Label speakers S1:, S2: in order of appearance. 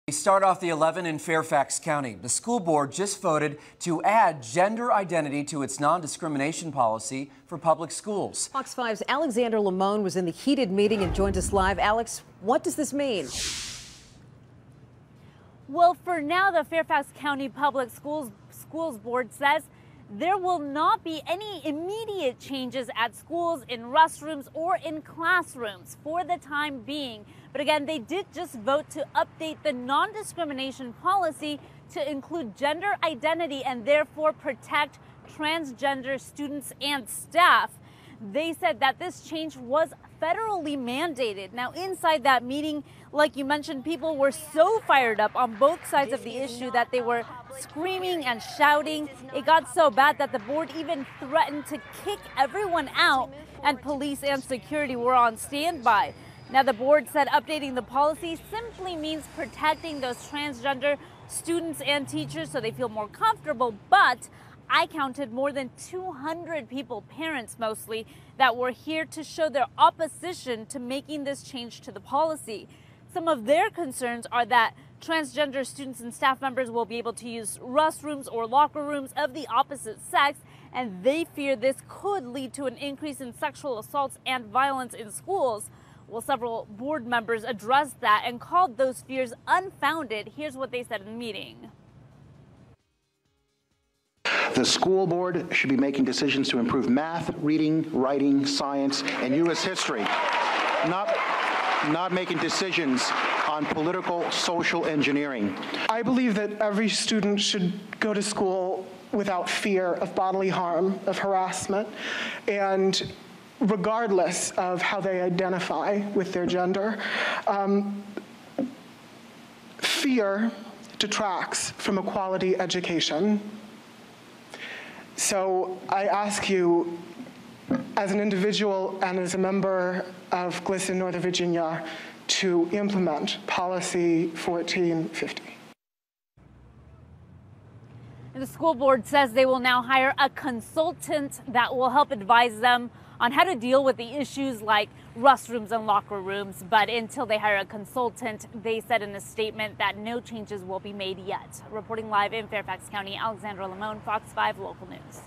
S1: We start off the 11 in Fairfax County. The school board just voted to add gender identity to its non-discrimination policy for public schools.
S2: Fox 5's Alexander Lamone was in the heated meeting and joins us live. Alex, what does this mean?
S3: Well, for now, the Fairfax County Public Schools Board says there will not be any immediate changes at schools, in restrooms, or in classrooms for the time being. But again, they did just vote to update the non-discrimination policy to include gender identity and therefore protect transgender students and staff. They said that this change was federally mandated. Now, inside that meeting, like you mentioned, people were so fired up on both sides of the issue that they were screaming and shouting. It got so bad that the board even threatened to kick everyone out, and police and security were on standby. Now, the board said updating the policy simply means protecting those transgender students and teachers so they feel more comfortable, but I counted more than 200 people, parents mostly, that were here to show their opposition to making this change to the policy. Some of their concerns are that transgender students and staff members will be able to use restrooms or locker rooms of the opposite sex, and they fear this could lead to an increase in sexual assaults and violence in schools. Well, several board members addressed that and called those fears unfounded. Here's what they said in the meeting.
S4: The school board should be making decisions to improve math, reading, writing, science, and U.S. history, not making decisions on political social engineering.
S5: I believe that every student should go to school without fear of bodily harm, of harassment, and regardless of how they identify with their gender. Fear detracts from a quality education. So I ask you, as an individual and as a member of GLSEN Northern Virginia, to implement Policy 1450.
S3: The school board says they will now hire a consultant that will help advise them on how to deal with the issues like restrooms and locker rooms. But until they hire a consultant, they said in a statement that no changes will be made yet. Reporting live in Fairfax County, Alexandra Lamone, Fox 5 Local News.